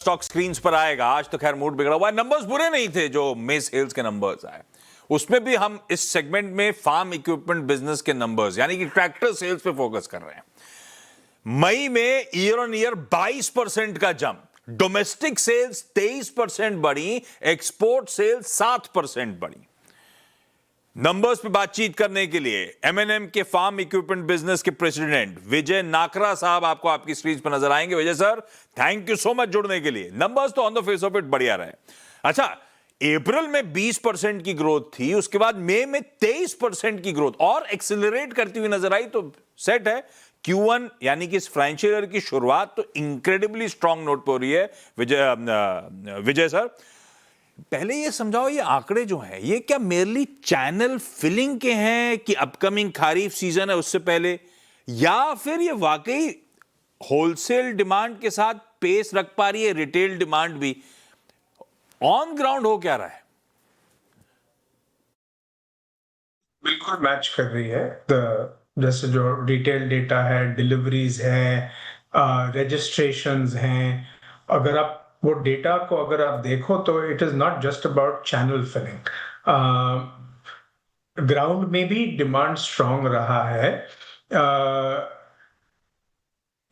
Stock screens पर आएगा। आज तो खैर मूड बिगड़ा हुआ है, नंबर्स बुरे नहीं थे जो मे सेल्स के नंबर्स आए, उसमें भी हम इस सेगमेंट में फार्म इक्विपमेंट बिजनेस के नंबर्स यानी कि ट्रैक्टर सेल्स पे फोकस कर रहे हैं। मई में ईयर ऑन ईयर 22% का जंप, डोमेस्टिक सेल्स 23% बढ़ी, एक्सपोर्ट सेल्स 7% बढ़ी। नंबर्स पे बातचीत करने के लिए एमएनएम के फार्म इक्विपमेंट बिजनेस के प्रेसिडेंट विजय नाकरा साहब आपको आपकी स्क्रीन पर नजर आएंगे। Vijay sir, thank you so much जुड़ने के लिए। नंबर्स तो on the face of it बढ़िया रहे। अच्छा, अप्रैल में 20% की ग्रोथ थी, उसके बाद मई में 23% की ग्रोथ और एक्सेलरेट करती हुई नजर आई, तो सेट है Q1 यानी कि इस फाइनेंशियल ईयर की शुरुआत तो इंक्रेडिबली स्ट्रांग नोट पर हो रही है। विजय सर, पहले ये समझाओ, ये आंकड़े जो हैं ये क्या मेरली चैनल फिलिंग के हैं कि अपकमिंग खरीफ सीजन है उससे पहले, या फिर ये वाकई होलसेल डिमांड के साथ पेस रख पा रही है रिटेल डिमांड भी? ऑन ग्राउंड हो क्या रहा है? बिल्कुल मैच कर रही है। जैसे जो रिटेल डेटा है, डिलीवरीज है, रजिस्ट्रेशंस हैं, अगर आप वो डेटा को अगर आप देखो तो it is not just about channel filling. Ground में भी डिमांड स्ट्रांग रहा है,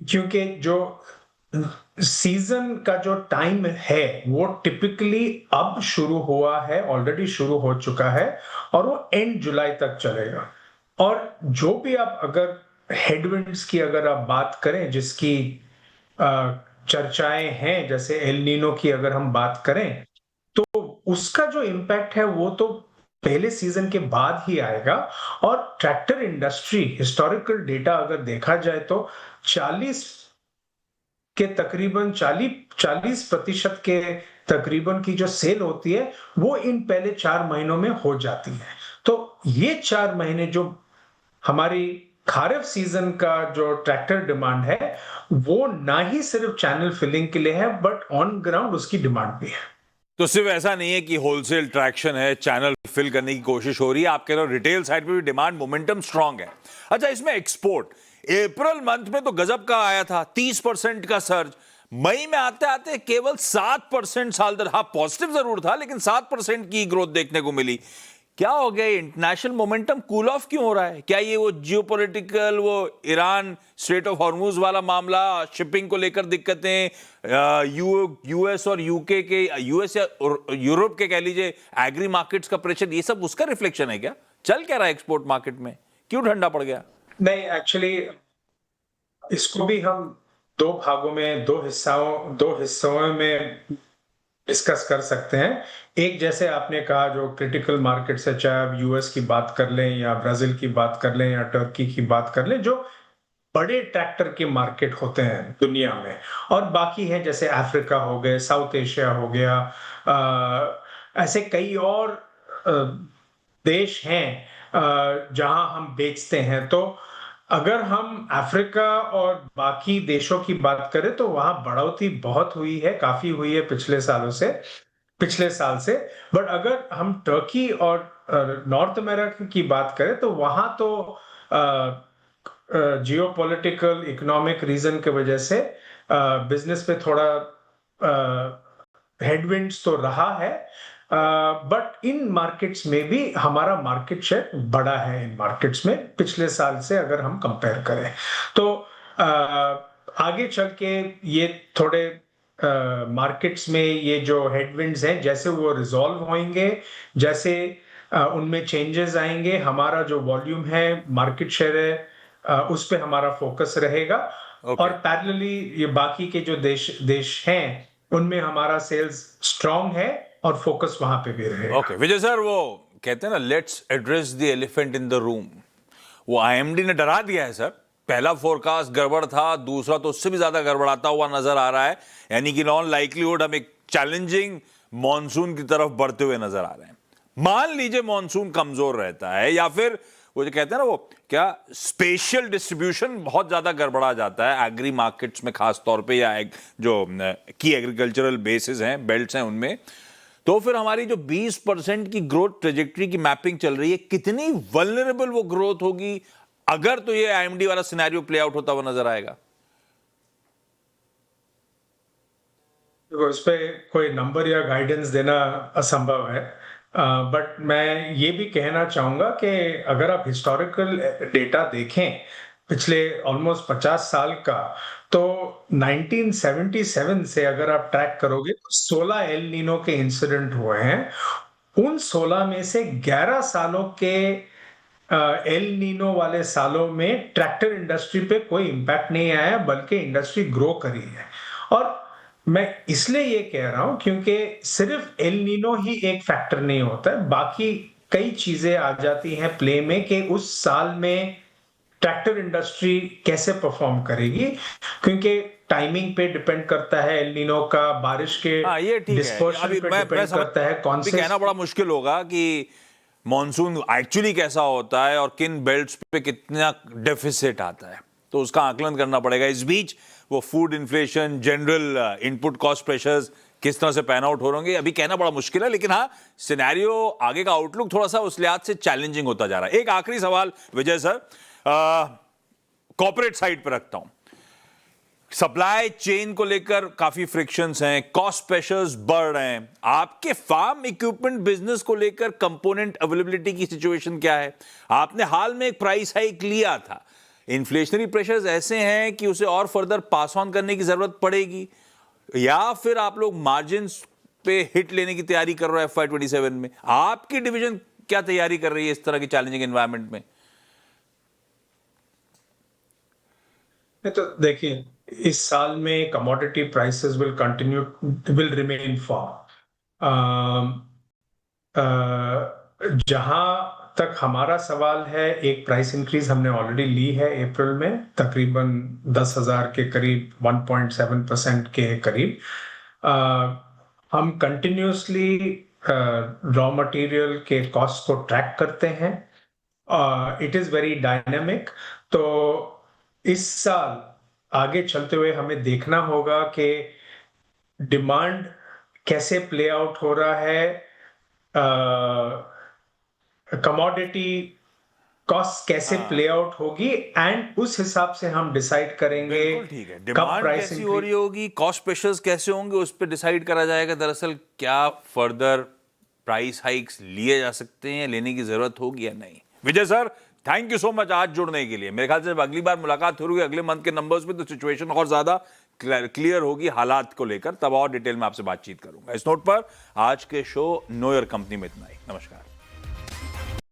क्योंकि जो सीजन का जो टाइम है वो टिपिकली अब शुरू हुआ है, ऑलरेडी शुरू हो चुका है और वो एंड जुलाई तक चलेगा। और जो भी आप अगर हेडविंड्स की अगर आप बात करें, जिसकी चर्चाएं हैं, जैसे एल नीनो की अगर हम बात करें, तो उसका जो इम्पैक्ट है वो तो पहले सीजन के बाद ही आएगा। और ट्रैक्टर इंडस्ट्री हिस्टोरिकल डेटा अगर देखा जाए तो 40 के तकरीबन 40% के तकरीबन की जो सेल होती है वो इन पहले 4 महीनों में हो जाती है। तो ये 4 महीने जो हमारी खारिफ सीजन का जो ट्रैक्टर डिमांड है वो ना ही सिर्फ चैनल फिलिंग के लिए है, बट ऑन ग्राउंड उसकी डिमांड भी है। तो सिर्फ ऐसा नहीं है कि होलसेल ट्रैक्शन है, चैनल फिल करने की कोशिश हो रही है, आप कह रहे हो रिटेल साइड पे भी डिमांड मोमेंटम स्ट्रांग है। अच्छा, इसमें एक्सपोर्ट अप्रैल मंथ में तो गजब का आया था, 30% का सर्ज। मई में आते आते केवल 7% साल दर, हाँ पॉजिटिव जरूर था लेकिन 7% की ग्रोथ देखने को मिली। क्या हो गया? इंटरनेशनल मोमेंटम कूल ऑफ क्यों हो रहा है? क्या ये वो जियोपॉलिटिकल, वो ईरान स्ट्रेट ऑफ हॉर्मुज वाला मामला, शिपिंग को लेकर दिक्कतें, यूएस और यूके के, यूएस या यूरोप के कह लीजिए एग्री मार्केट्स का प्रेशर, ये सब उसका रिफ्लेक्शन है क्या? चल क्या रहा है एक्सपोर्ट मार्केट में, क्यों ठंडा पड़ गया? नहीं, एक्चुअली इसको भी हम दो भागों में, दो हिस्सों में डिस्कस कर सकते हैं। एक, जैसे आपने कहा, जो क्रिटिकल मार्केट्स है, चाहे आप यूएस की बात कर लें या ब्राजील की बात कर लें या टर्की की बात कर लें, जो बड़े ट्रैक्टर के मार्केट होते हैं दुनिया में, और बाकी है जैसे अफ्रीका हो गए, साउथ एशिया हो गया, ऐसे कई और देश हैं जहां हम बेचते हैं। तो अगर हम अफ्रीका और बाकी देशों की बात करें तो वहां बढ़ोतरी बहुत हुई है, काफी हुई है पिछले साल से। बट अगर हम टर्की और नॉर्थ अमेरिका की बात करें तो वहां तो जियो पॉलिटिकल इकोनॉमिक रीजन की वजह से बिजनेस पे थोड़ा हेडविंड्स तो रहा है, बट इन मार्केट्स में भी हमारा मार्केट शेयर बढ़ा है। इन मार्केट्स में पिछले साल से अगर हम कंपेयर करें तो आगे चल के ये थोड़े मार्केट्स में ये जो हेडविंड्स हैं, जैसे वो रिजॉल्व होंगे, जैसे उनमें चेंजेस आएंगे, हमारा जो वॉल्यूम है, मार्केट शेयर है, उस पे हमारा फोकस रहेगा। और पैरेलली ये बाकी के जो देश हैं उनमें हमारा सेल्स स्ट्रांग है और फोकस वहां पे भी रहेगा। ओके विजय सर, वो कहते हैं ना, let's address the elephant in the room. वो आईएमडी ने डरा दिया है सर। पहला फोरकास्ट गड़बड़ था, दूसरा तो उससे भी ज्यादा गड़बड़ाता हुआ नजर आ रहा है, यानी कि नॉन लाइकलीहुड हम एक चैलेंजिंग मॉनसून की तरफ बढ़ते हुए नजर आ रहे हैं। मान लीजिए मॉनसून कमजोर रहता है, या फिर वो जो कहते हैं ना, वो क्या स्पेशल डिस्ट्रीब्यूशन बहुत ज्यादा गड़बड़ा जाता है एग्री मार्केट्स में खास तौर पे, या जो की एग्रीकल्चरल बेसिस हैं, बेल्ट्स हैं उनमें, तो फिर हमारी जो 20% की ग्रोथ ट्रेजेक्टरी की मैपिंग चल रही है, कितनी वल्नरेबल वो ग्रोथ होगी अगर तो ये आईएमडी वाला सिनेरियो प्ले आउट होता हुआ नजर आएगा? देखो, इस पे कोई नंबर या गाइडेंस देना असंभव है, बट मैं ये भी कहना चाहूंगा कि अगर आप हिस्टोरिकल डेटा देखें पिछले ऑलमोस्ट 50 साल का, तो 1977 से अगर आप ट्रैक करोगे तो 16 एल नीनो के इंसिडेंट हुए हैं। उन 16 में से 11 सालों के एल नीनो वाले सालों में ट्रैक्टर इंडस्ट्री पे कोई इंपैक्ट नहीं आया, बल्कि इंडस्ट्री ग्रो करी है। और मैं इसलिए ये कह रहा हूं क्योंकि सिर्फ एल नीनो ही एक फैक्टर नहीं होता है, बाकी कई चीजें आ जाती हैं प्ले में कि उस साल में ट्रैक्टर इंडस्ट्री कैसे परफॉर्म करेगी, क्योंकि टाइमिंग पे डिपेंड करता है एल नीनो का, बारिश के हाँ ये ठीक है। डिस्पर्शन अभी पे मैं डिपेंड समझ, करता है कौन अभी से। कहना बड़ा मुश्किल होगा कि मॉनसून एक्चुअली कैसा होता है और किन बेल्ट्स पे कितना डेफिसिट आता है, तो उसका आकलन करना पड़ेगा। इस बीच वो food inflation, general input cost pressures किस तरह से पैन आउट हो रहे अभी कहना बड़ा मुश्किल है, लेकिन हाँ सिनेरियो आगे का आउटलुक थोड़ा सा उस लिहाज से चैलेंजिंग होता जा रहा है। एक आखिरी सवाल विजय सर, कॉर्पोरेट साइड पर रखता हूं। सप्लाई चेन को लेकर काफी फ्रिक्शंस हैं, कॉस्ट प्रेशर्स बढ़ रहे हैं। आपके फार्म इक्विपमेंट बिजनेस को लेकर कंपोनेंट अवेलेबिलिटी की सिचुएशन क्या है? आपने हाल में एक प्राइस हाइक लिया था, इन्फ्लेशनरी प्रेशर्स ऐसे हैं कि उसे और फर्दर पास ऑन करने की जरूरत पड़ेगी, या फिर आप लोग मार्जिन पे हिट लेने की तैयारी कर रहे हो FY27 में? आपकी डिवीजन क्या तैयारी कर रही है इस तरह की चैलेंजिंग एनवायरनमेंट में? तो देखिए, इस साल में commodity prices will remain form. जहां तक हमारा सवाल है, एक प्राइस इंक्रीज हमने ऑलरेडी ली है अप्रैल में, तकरीबन 10,000 के करीब, 1.7% के करीब। हम कंटिन्यूसली रॉ मटेरियल के कॉस्ट को ट्रैक करते हैं, इट इज वेरी डायनामिक। तो इस साल आगे चलते हुए हमें देखना होगा कि डिमांड कैसे प्ले आउट हो रहा है, कमोडिटी कॉस्ट कैसे प्ले आउट होगी, एंड उस हिसाब से हम डिसाइड करेंगे बिल्कुल ठीक है। कब डिमांड प्राइस कैसी हो रही होगी, कॉस्ट प्रेशर्स कैसे होंगे, उस पर डिसाइड करा जाएगा दरअसल क्या फर्दर प्राइस हाइक्स लिए जा सकते हैं, लेने की जरूरत होगी या नहीं। Vijay sir, thank you so much आज जुड़ने के लिए। मेरे ख्याल से जब अगली बार मुलाकात होगी अगले मंथ के नंबर्स में, तो सिचुएशन और ज्यादा क्लियर होगी हालात को लेकर, तब और डिटेल में आपसे बातचीत करूंगा। इस नोट पर आज के शो नो योर कंपनी में इतना ही। नमस्कार।